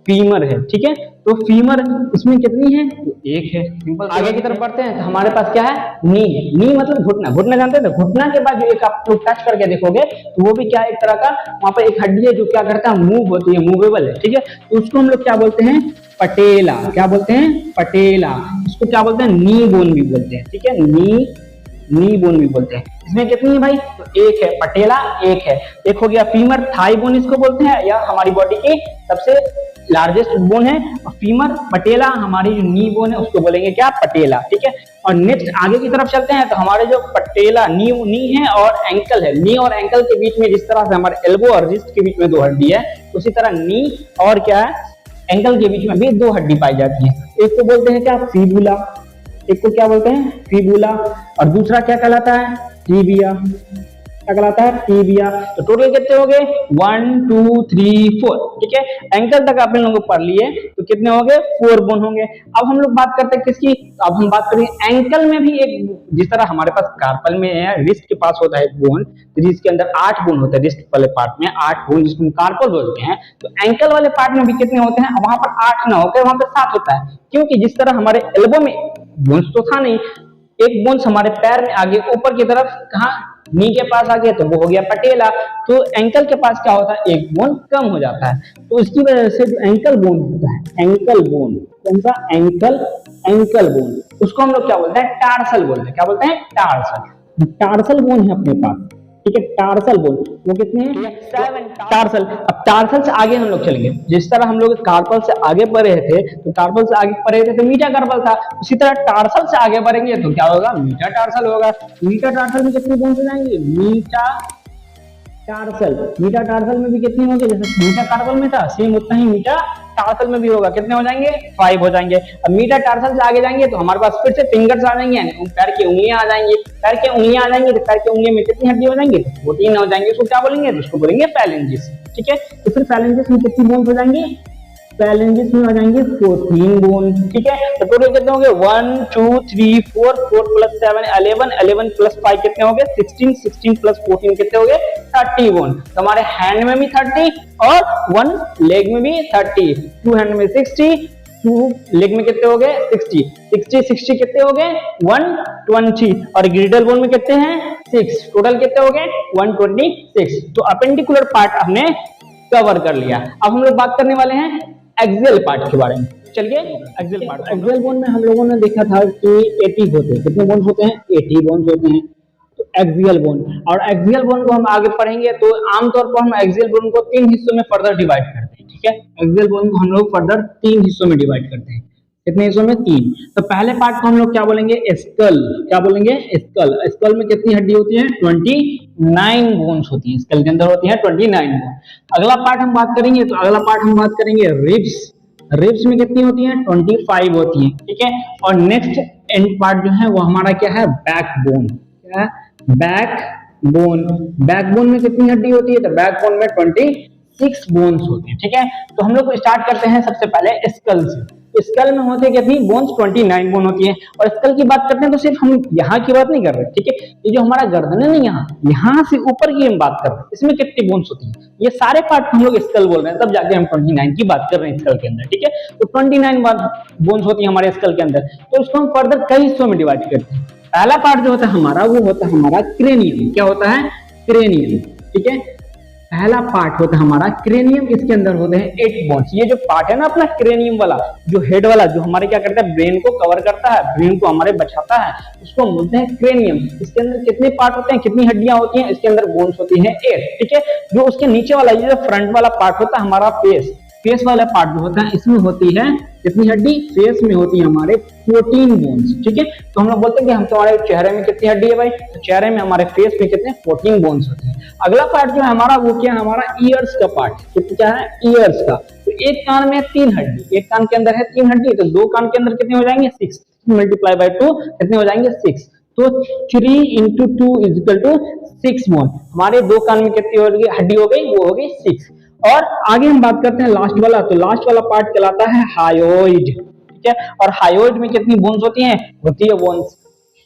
Speaker 1: फीमर है, ठीक है। तो फीमर इसमें कितनी है, तो 1 है, सिंपल। आगे की तरफ बढ़ते हैं तो हमारे पास क्या है, नी है। नी मतलब घुटना, घुटना जानते हैं, तो घुटना के बाद जो एक आप लोग टच करके देखोगे तो वो भी क्या एक तरह का, वहां पर एक हड्डी है जो क्या करता है, मूव होती है, मूवेबल है, ठीक है। तो उसको हम लोग क्या बोलते हैं, पटेला। क्या बोलते हैं, पटेला। इसको क्या बोलते हैं, नी बोन भी बोलते हैं, ठीक है, नी बोन भी बोलते हैं। इसमें कितनी है भाई, तो 1 है, पटेला 1 है। एक हो गया फीमर, थाई बोन इसको बोलते हैं, या हमारी बॉडी की सबसे लार्जेस्ट बोन है। और फीमर, पटेला, हमारी जो नी बोन है उसको बोलेंगे क्या, पटेला, ठीक है। और नेक्स्ट आगे की तरफ चलते हैं तो हमारे जो पटेला, नी है और एंकल है, नी और एंकल के बीच में जिस तरह से हमारे एल्बो और रिस्ट के बीच में 2 हड्डी है, उसी तरह नी और क्या है, एंकल के बीच में भी 2 हड्डी पाई जाती है। एक को बोलते हैं क्या, फीबुला, एक को क्या बोलते हैं, फीबुला, और दूसरा क्या कहलाता है, टीबिया। क्या कहलाता है, टीबिया। तो टोटल कितने हो गए, 1 2 3 4, ठीक है। एंकल तक आपने लोगों पढ़ लिए, तो कितने हो गए, 4 बोन होंगे। अब हम लोग बात करते हैं किसकी, अब हम बात करेंगे एंकल में भी एक, जिस तरह हमारे पास कार्पल में है, रिस्ट के पास होता है एक बोन, तो जिसके अंदर 8 बोन होते हैं, रिस्ट वाले पार्ट में 8 बोन जिसको हम कार्पल बोलते हैं, तो एंकल वाले पार्ट में भी कितने होते हैं, वहां पर 8 ना होकर वहां पर 7 होता है, क्योंकि जिस तरह हमारे एल्बो में बोन्स तो था नहीं, एक बोन्स हमारे पैर में आगे ऊपर की तरफ, कहाँ, नी के पास आ गया तो वो हो गया पटेला। तो एंकल के पास क्या होता है, एक बोन कम हो जाता है, तो इसकी वजह से जो एंकल बोन होता है, एंकल बोन, कौन सा, एंकल बोन, उसको हम लोग क्या बोलते हैं, टार्सल बोलते हैं। क्या बोलते हैं, टार्सल। टार्सल बोन है अपने पास, ठीक है, टार्सल बोन, वो कितने हैं, 7 टार्सल। अब टार्सल से आगे हम लोग चलेंगे, जिस तरह हम लोग कार्पल से आगे बढ़े थे, तो कार्पल से आगे बढ़े थे तो मीटा कार्पल था, उसी तरह टार्सल से आगे बढ़ेंगे तो क्या होगा, मीटा टार्सल होगा। मीटा टार्सल में कितनी बोन्स हो जाएंगे, मीटा टार्सल में भी कितनी होगी, जैसे मीटा कार्पल में था सेम उतना ही मीटा टार्सल में भी होगा, कितने हो जाएंगे, 5 हो जाएंगे। अब मीटा टार्सल से आगे जाएंगे तो हमारे पास फिर से फिंगर्स आ जाएंगे, पैर की उंगलियां आ जाएंगी, पैर की उंगलियां आ जाएंगी तो पैर की उंगलियों में कितनी हड्डी हो जाएंगी, 14 हो जाएंगे। उसको क्या बोलेंगे, उसको बोलेंगे फैलेंजेस, ठीक है। तो फिर फैलेंजेस में कितनी बोन्स हो जाएंगी, फैलेंजेस में आ जाएंगे 14 बोन, ठीक है। तो टोटल कितने होंगे, 1 2 3 4, 4 + 7 11, 11 + 5 कितने हो गए, 16, 16 + 14 कितने हो गए, 30 बोन। तो हमारे हैंड में भी 30 और 1 लेग में भी 30, 2 हैंड में 60, 2 लेग में कितने हो गए, 60, 60 कितने हो गए, 120। और ग्रिडल बोन में कितने हैं, 6, टोटल कितने हो गए 126। तो अपेंडिकुलर पार्ट हमने कवर कर लिया। अब हम लोग बात करने वाले हैं एक्सियल पार्ट के बारे में। चलिए एक्सियल पार्ट, एक्सियल बोन में हम लोगों ने देखा था कि 80 होते हैं, कितने बोन्स होते हैं 80 बोन्स होते हैं। तो एक्सियल बोन, और एक्सियल बोन को हम आगे पढ़ेंगे तो आमतौर पर हम एक्सियल बोन को 3 हिस्सों में फर्दर डिवाइड करते हैं, ठीक है। एक्सियल बोन को हम लोग फर्दर 3 हिस्सों में डिवाइड करते हैं। कितने हिस्सों में 3। तो पहले पार्ट को हम लोग क्या बोलेंगे स्कल, क्या बोलेंगे स्कल। स्कल में कितनी हड्डी होती है 29 बोन्स होती है, स्कल के अंदर होती है 29 बोन। अगला पार्ट हम बात करेंगे तो अगला पार्ट हम बात करेंगे रिब्स। रिब्स में कितनी होती है 25 होती है, ठीक है। और नेक्स्ट एंड पार्ट जो है वो हमारा क्या है बैकबोन, क्या है बैकबोन। बैकबोन में कितनी हड्डी होती है तो बैकबोन में 26 बोन्स होते हैं, ठीक है। तो हम लोग स्टार्ट करते हैं सबसे पहले स्कल से। स्कल में होते हैं कितनी बोन्स 29 बोन होती है। और स्कल की बात करते हैं तो सिर्फ हम यहाँ की बात नहीं कर रहे, ठीक है। ये जो हमारा गर्दन है ना, यहाँ से ऊपर की हम बात कर रहे हैं, इसमें कितनी बोन्स होती है, ये सारे पार्ट हम लोग स्कल बोल रहे हैं, तब जाके हम 29 की बात कर रहे हैं स्कल के अंदर, ठीक है। तो 29 बोन्स होती है हमारे स्कल के अंदर। तो उसको हम फर्दर कई हिस्सों में डिवाइड करते हैं। पहला पार्ट जो होता है हमारा वो होता है हमारा क्रेनियम। क्या होता है क्रेनियम, ठीक है। पहला पार्ट होता है हमारा क्रेनियम, इसके अंदर होते हैं 8 बोन्स। ये जो पार्ट है ना अपना क्रेनियम वाला, जो हेड वाला, जो हमारे क्या करता है ब्रेन को कवर करता है, ब्रेन को हमारे बचाता है, उसको हम बोलते हैं क्रेनियम। इसके अंदर कितने पार्ट होते हैं, कितनी हड्डियां होती हैं, इसके अंदर बोन्स होती हैं 8, ठीक है। जो उसके नीचे वाला, ये जो फ्रंट वाला पार्ट होता है हमारा फेस, फेस वाला पार्ट जो होता है इसमें होती है कितनी हड्डी, फेस में होती है हमारे 14 बोन्स, ठीक है। तो हम लोग बोलते हैं कि हम तुम्हारे चेहरे में कितनी हड्डी है भाई, तो चेहरे में हमारे फेस में कितने 14 बोन्स होते हैं। अगला पार्ट जो है हमारा वो क्या है हमारा ईयर्स का पार्ट। तो क्या है ईयर्स का। तो एक कान में 3 हड्डी, एक कान के अंदर है 3 हड्डी, तो 2 कान के अंदर कितने हो जाएंगे 6, मल्टीप्लाई बाय 2 कितने हो जाएंगे 6। तो 3 into 2 = 6 बोन। हमारे 2 कान में कितनी होगी हड्डी हो गई, वो हो गई 6। और आगे हम बात करते हैं लास्ट वाला। तो लास्ट वाला पार्ट कहलाता है हायोइड, ठीक है। और हायोइड में कितनी बोन्स होती हैं, होती है बोन्स,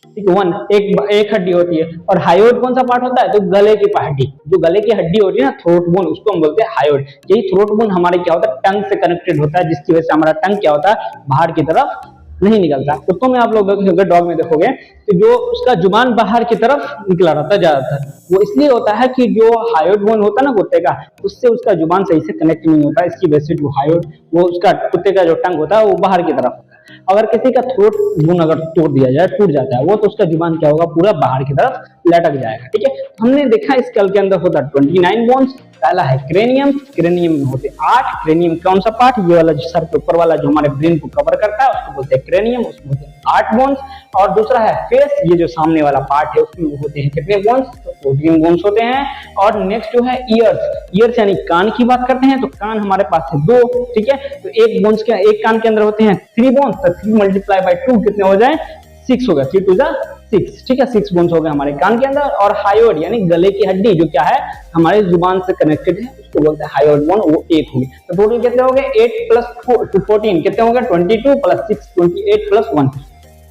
Speaker 1: ठीक है 1, एक हड्डी होती है। और हायोइड कौन सा पार्ट होता है, तो गले की हड्डी, जो गले की हड्डी होती है ना थ्रोट बोन, उसको हम बोलते हैं हायोइड। यही थ्रोट बोन हमारे क्या होता है टंग से कनेक्टेड होता है, जिसकी वजह से हमारा टंग क्या होता है बाहर की तरफ नहीं निकलता। कुत्तों में आप लोग देखोगे, डॉग में देखोगे कि जो उसका जुबान बाहर की तरफ निकला रहता है ज्यादातर, वो इसलिए होता है कि जो हायोइड बोन होता है ना कुत्ते का, उससे उसका जुबान सही से कनेक्ट नहीं होता, इसकी वजह से जो हायोइड, वो उसका कुत्ते का जो टंग होता है वो बाहर की तरफ होता है। अगर किसी का थ्रोट बोन अगर तोड़ दिया जाए, टूट जाता है वो, तो उसका जुबान क्या होगा पूरा बाहर की तरफ लटक जाएगा, ठीक है। हमने देखा इस स्कल के अंदर होता है 29 बोन्स। पहला है क्रेनियम, क्रेनियम में होते 8। क्रेनियम कौन सा पार्ट, ये वाला जो सर के ऊपर वाला जो हमारे ब्रेन को कवर करता है उसको बोलते हैं क्रेनियम, उसमें होते हैं 8 बोन्स। और दूसरा है फेस, ये जो सामने वाला पार्ट है उसमें होते हैं कितने बोन्स, तो 14 बोन्स होते हैं। और नेक्स्ट जो है ईयर्स, ईयर्स यानी कान की बात करते हैं, तो कान हमारे पास है 2, ठीक है। तो एक बोन्स के, एक कान के अंदर होते हैं 3 बोन्स, तो 3 मल्टीप्लाई बाय 2 कितने हो जाए 6 हो गया, 3 2 6, ठीक है। 6 बोन्स हो गए हमारे कान के अंदर। और हायोइड यानी गले की हड्डी जो क्या है हमारे जुबान से कनेक्टेड है, उसको बोलते हैं हायोइड बोन, वो 1 होगी। तो टोटल कितने हो गए 8 + 14 कितने हो गए 22 + 6 28 + 1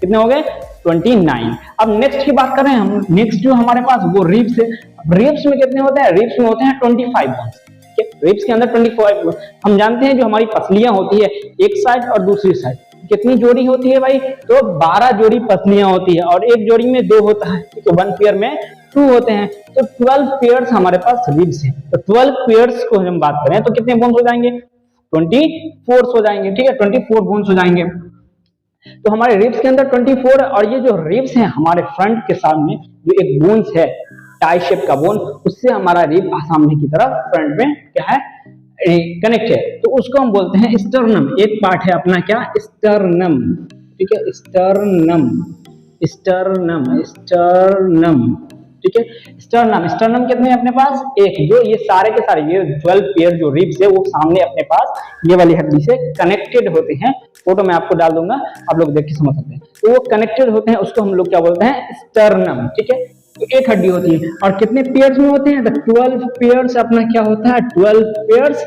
Speaker 1: कितने हो गए 29। अब नेक्स्ट की बात करें हम, नेक्स्ट जो हमारे पास वो रिब्स है। रिब्स में कितने होते हैं, रिब्स में होते हैं 25 बोन्स, ठीक है। रिब्स के अंदर 25, हम जानते हैं जो हमारी पसलियां होती है एक साइड और दूसरी साइड, कितनी जोड़ी होती है भाई, तो 12 जोड़ी पसलियां होती है, और एक जोड़ी में 2 होता है, ठीक है। 1 पेयर में 2 होते हैं, तो 12 पेयर्स हमारे पास रिब्स हैं। तो 12 पेयर्स को हम बात करें तो कितने बोन्स हो जाएंगे 24 हो जाएंगे, ठीक है 24 बोन्स हो जाएंगे। तो हमारे रिब्स के अंदर 24 है। और ये जो रिब्स हैं हमारे फ्रंट के सामने जो एक बोन्स है टाई शेप का बोन, उससे हमारा रिब सामने की तरफ फ्रंट में क्या है कनेक्ट है, तो उसको हम बोलते हैं स्टर्नम। एक पार्ट है अपना क्या स्टर्नम, ठीक है स्टर्नम, स्टर्नम, स्टर्नम, ठीक है। स्टर्नम, स्टर्नम कितने हैं अपने पास 1। जो ये सारे के सारे ये 12 पेयर जो रिब्स है वो सामने अपने पास ये वाली हड्डी से कनेक्टेड होते हैं। फोटो मैं आपको डाल दूंगा, आप लोग देख के समझ सकते हैं। तो वो कनेक्टेड होते हैं, उसको हम लोग क्या बोलते हैं स्टर्नम, ठीक है। तो एक हड्डी होती है। और कितने पेयर्स में होते हैं, तो 12 पेयर्स अपना क्या होता है 12 पेयर्स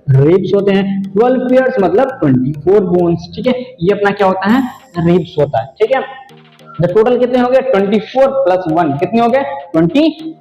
Speaker 1: रिब्स होते हैं। 12 पेयर्स मतलब 24 बोन्स, ठीक है। ये अपना क्या होता है रिब्स होता है, ठीक है। द टोटल कितने हो गए 24 प्लस 1 कितने हो गए 25।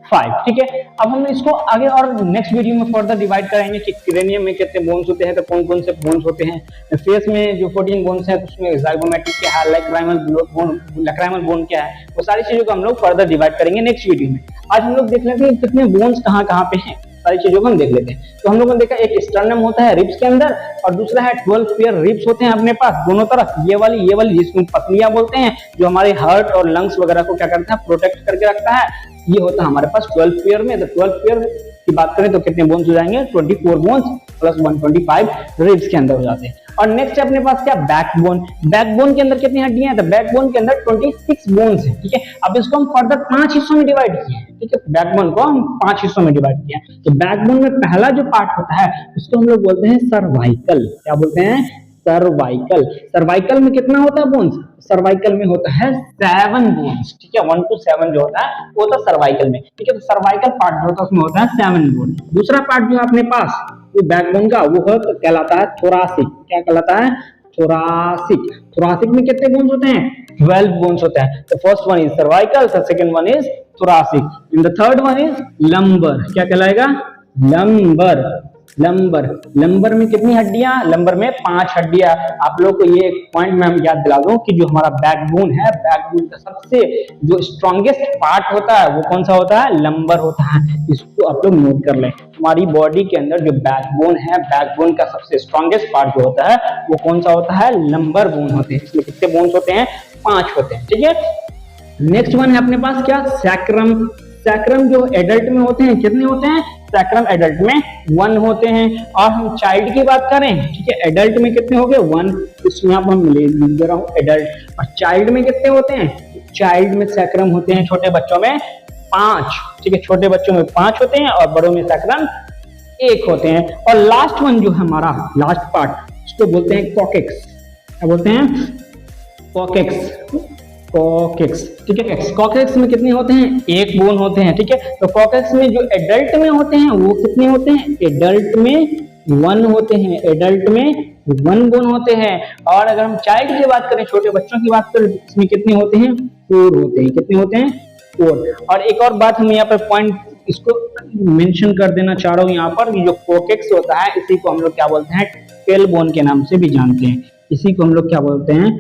Speaker 1: ठीक है, अब हम इसको आगे और नेक्स्ट वीडियो में फर्दर डिवाइड करेंगे कि क्रेनियम में कितने बोन्स होते हैं, तो कौन कौन से बोन्स होते हैं। फेस में जो 14 बोन्स हैं, तो उसमें ज़ाइगोमैटिक क्या है, लैक्राइमल बोन क्या है, वो सारी चीजों को हम लोग फर्दर डिवाइड करेंगे नेक्स्ट वीडियो में। आज हम लोग देख लेते हैं कितने बोन्स कहाँ कहाँ पे हैं, सारी चीजों को हम देख लेते हैं। तो हम लोगों ने देखा एक स्टर्नम होता है रिब्स के अंदर, और दूसरा है 12 पेयर रिब्स होते हैं अपने पास दोनों तरफ, ये वाली जिसको पसलियां बोलते हैं, जो हमारे हार्ट और लंग्स वगैरह को क्या करता है प्रोटेक्ट करके रखता है, ये होता है हमारे पास 12 पेयर में। तो 12 पेयर की बात करें तो कितने बोन्स हो जाएंगे 24 बोन्स प्लस 125 रिब्स के अंदर हो जाते हैं। और नेक्स्ट है अपने पास क्या बैकबोन। बैकबोन के अंदर कितनी हड्डियां हैं, तो बैकबोन के अंदर 26 बोन्स हैं। ठीक है, अब इसको हम फर्दर 5 हिस्सों में डिवाइड किए हैं। ठीक है, बैकबोन को हम 5 हिस्सों में डिवाइड किया। तो बैकबोन में पहला जो पार्ट होता है उसको हम लोग बोलते हैं सर्वाइकल। क्या बोलते हैं, सर्वाइकल। सर्वाइकल में कितना होता है बोन्स, सर्वाइकल में होता है 7 बोन्स। ठीक है, 1 to 7 जो होता है वो होता है सर्वाइकल में। ठीक है, तो सर्वाइकल पार्ट जो होता है उसमें होता है 7 बोन। दूसरा पार्ट जो है अपने पास वो बैकबोन का, वो कहलाता है थोरासिक। क्या कहलाता है, थोरासिक। थोरासिक में कितने बोन्स होते हैं 12 बोन्स होते हैं। तो first one is cervical, second one is thoracic, and the third one is lumbar. क्या कहलाएगा, लंबर। लंबर में कितनी हड्डियां, लंबर में 5 हड्डियां। आप लोग को ये एक पॉइंट मैं याद दिला दूं कि जो हमारा बैकबोन है, बैकबोन का सबसे जो स्ट्रॉन्गेस्ट पार्ट होता है वो कौन सा होता है, लंबर होता है। इसको आप लोग नोट कर लें। हमारी बॉडी के अंदर जो बैकबोन है, बैकबोन का सबसे स्ट्रॉन्गेस्ट पार्ट जो होता है वो कौन सा होता है, लंबर बोन होते हैं। इसमें कितने बोन्स होते हैं, 5 होते हैं। ठीक है, नेक्स्ट वन है अपने पास क्या, सैक्रम। सैक्रम जो एडल्ट में होते हैं कितने होते हैं, सैक्रम एडल्ट में 1 होते हैं। और हम चाइल्ड की बात करें, ठीक है, एडल्ट में कितने हो गए 1, इसमें आप हम लिख दे रहा हूँ एडल्ट। और चाइल्ड में कितने होते हैं, चाइल्ड में सैक्रम होते हैं छोटे बच्चों में 5। ठीक है, छोटे बच्चों में 5 होते हैं और बड़ों में सैक्रम 1 होते हैं। और लास्ट वन जो है हमारा लास्ट पार्ट, उसको बोलते हैं कॉकेक्स। क्या बोलते हैं, कॉकेक्स। कॉकेक्स। ठीक है, कॉकेक्स में कितने होते हैं, 1 बोन होते हैं। ठीक है, तो कॉकेक्स में जो एडल्ट में होते हैं वो कितने होते हैं, एडल्ट में 1 होते हैं, एडल्ट में 1 बोन होते हैं। और अगर हम चाइल्ड की बात करें, छोटे बच्चों की बात करें, इसमें कितने होते हैं, 4 होते हैं। कितने होते हैं, 4। और एक और बात हम यहाँ पर पॉइंट इसको मेंशन कर देना चाह रहा हूँ यहाँ पर, जो कॉकेक्स होता है इसी को हम लोग क्या बोलते हैं, टेल बोन के नाम से भी जानते हैं। इसी को हम लोग क्या बोलते हैं,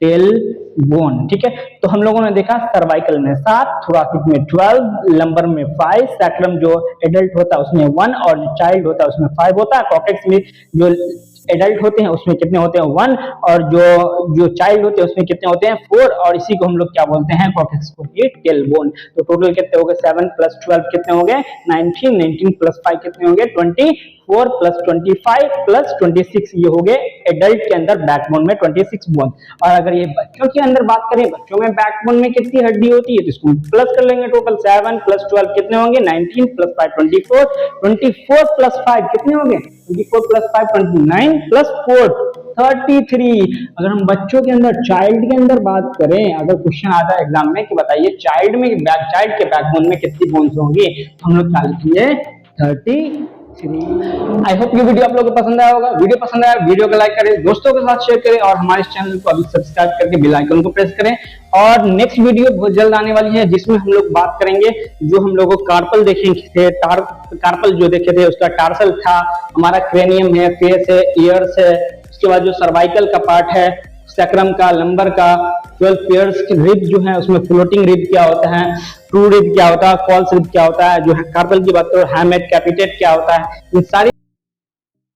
Speaker 1: टेल बोन। ठीक है, तो हम लोगों ने देखा सर्वाइकल में 7, थोरासिक में 12, लंबर में 5, सैक्रम जो एडल्ट होता है उसमें 1 और जो चाइल्ड होता है उसमें 5 होता है। कॉकेक्स में जो एडल्ट होते हैं उसमें कितने होते हैं 1, और जो चाइल्ड होते हैं उसमें कितने होते हैं 4। और इसी को हम लोग क्या बोलते हैं, कॉकेक्स को, ये टेल बोन। तो टोटल कितने हो गए 7 प्लस 12 कितने हो गए 19, 19 प्लस 5 कितने हो गए 24 प्लस 25 प्लस 26, ये हो गए एडल्ट के अंदर बैकबोन में 26 बोन। और अगर ये बच्चों के अंदर बात करें, बच्चों में बैकबोन में कितनी हड्डी होती है, तो इसको प्लस कर लेंगे। टोटल 7 प्लस 12 कितने होंगे 19 प्लस 5 24, 24 प्लस 5 कितने होंगे 24 प्लस 5 29 प्लस 4 33। अगर हम बच्चों के अंदर, चाइल्ड के अंदर बात करें, अगर क्वेश्चन आता है एग्जाम में कि बताइए चाइल्ड के बैकबोन में कितनी बोन्स होंगी, तो हम लोग क्या लिखेंगे 33। आई होप ये वीडियो आप लोगों को पसंद आया होगा। वीडियो पसंद आया वीडियो को लाइक करें, दोस्तों के साथ शेयर करें, और हमारे चैनल को अभी सब्सक्राइब करके बेल आइकन को प्रेस करें। और नेक्स्ट वीडियो बहुत जल्द आने वाली है जिसमें हम लोग बात करेंगे, जो हम लोगों कार्पल देखेंगे, कार्पल जो देखे थे उसका टार्सल था, हमारा क्रेनियम है, फेस है, ईयर्स है, उसके बाद जो सर्वाइकल का पार्ट है, सैक्रम का, लंबर का, 12 पेयर्स के रिब जो है उसमें फ्लोटिंग रिब क्या होता है, ट्रू रिब क्या होता है, फॉल्स रिब क्या होता है, जो है कार्पल की बात करो हैमेट कैपिटेट क्या होता है, इन सारी